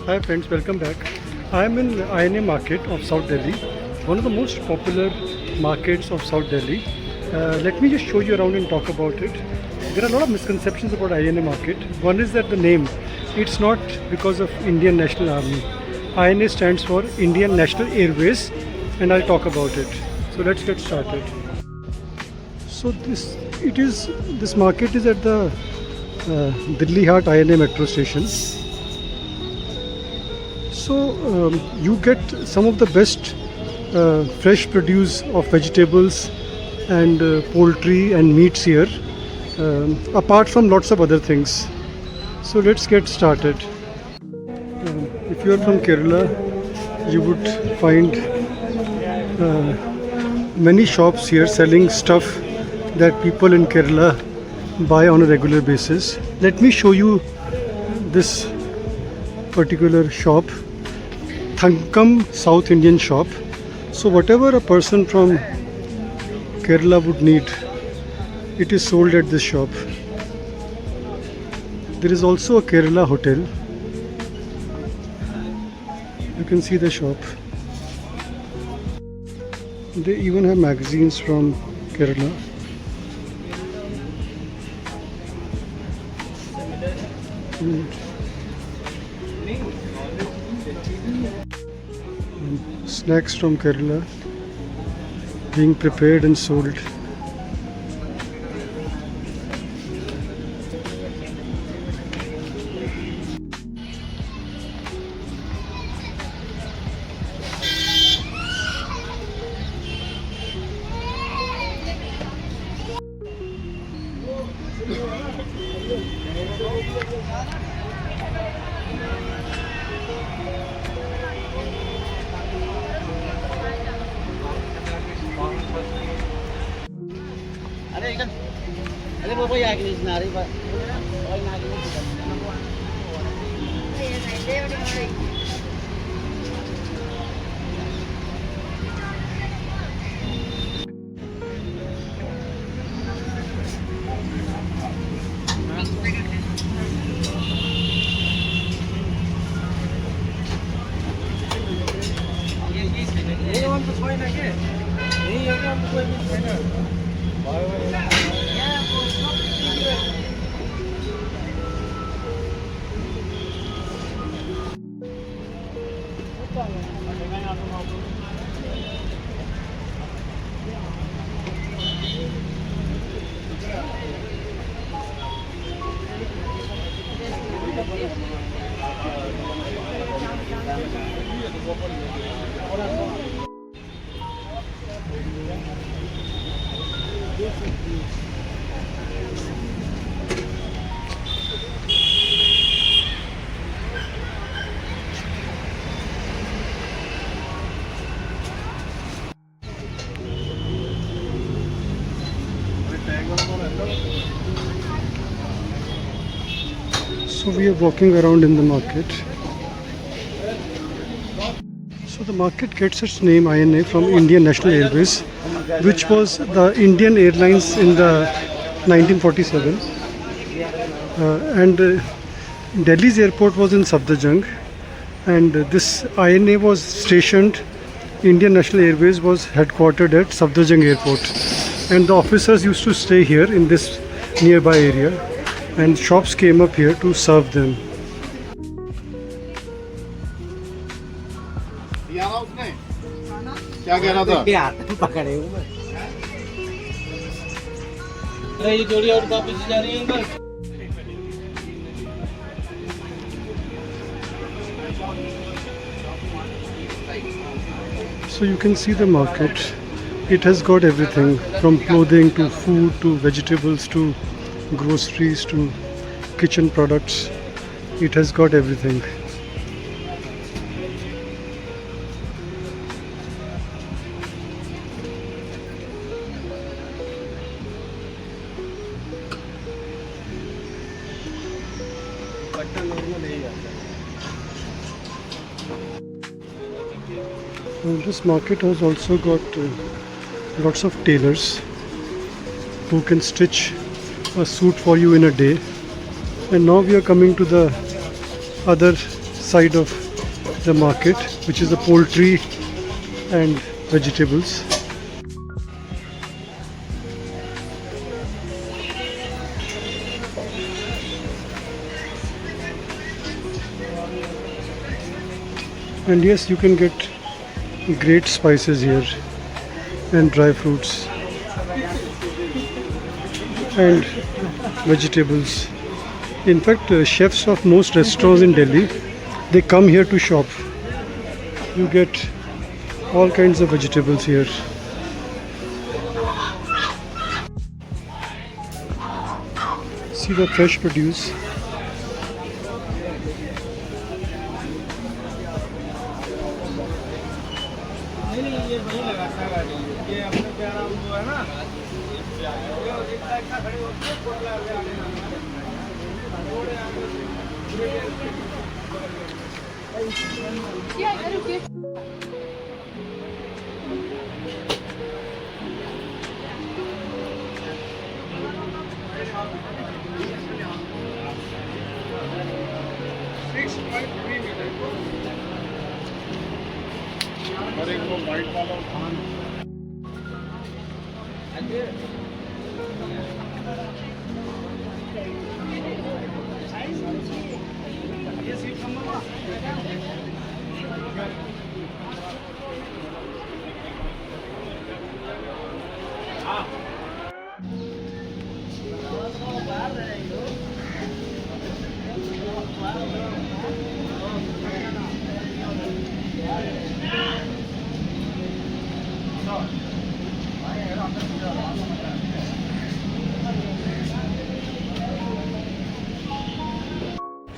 Hi friends, welcome back. I am in INA market of South Delhi, one of the most popular markets of South Delhi. Let me just show you around and talk about it. There are a lot of misconceptions about INA market. One is that the name, it's not because of Indian National Army. INA stands for Indian National Airways, and I'll talk about it. So let's get started. So this market is at the Delhi Hat INA metro station. So you get some of the best fresh produce of vegetables and poultry and meats here, apart from lots of other things. So let's get started. If you are from Kerala, you would find many shops here selling stuff that people in Kerala buy on a regular basis. Let me show you this particular shop, Thankam South Indian shop. So whatever a person from Kerala would need, it is sold at this shop. There is also a Kerala hotel. You can see the shop. They even have magazines from Kerala. Snacks from Kerala being prepared and sold. Ada po yakin is nari ba? Okay na akin ito. So we are walking around in the market. So the market gets its name INA from Indian National Airways, which was the Indian Airlines in the 1947. And Delhi's airport was in Safdarjung, and this INA was stationed. Indian National Airways was headquartered at Safdarjung Airport, and the officers used to stay here in this nearby area, and shops came up here to serve them. क्या कह रहा था? पकड़े हूँ मैं। ये जोड़ी और वापस जा रही है uncle. So you can see the market. It has got everything from clothing to food to vegetables to groceries to kitchen products. It has got everything. This market has also got lots of tailors who can stitch a suit for you in a day. And now we are coming to the other side of the market, which is the poultry and vegetables. And yes, you can get great spices here and dry fruits and vegetables. In fact, chefs of most restaurants in Delhi, they come here to shop. You get all kinds of vegetables here. See the fresh produce.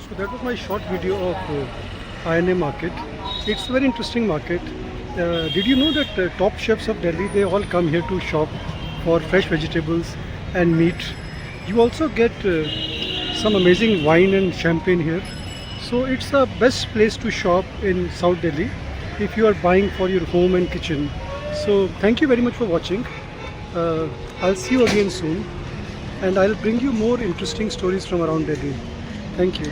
So that was my short video of INA market. It's a very interesting market. Did you know that top chefs of Delhi, they all come here to shop for fresh vegetables and meat? You also get some amazing wine and champagne here. So it's the best place to shop in South Delhi if you are buying for your home and kitchen. So thank you very much for watching. I'll see you again soon, and I'll bring you more interesting stories from around Delhi. Thank you.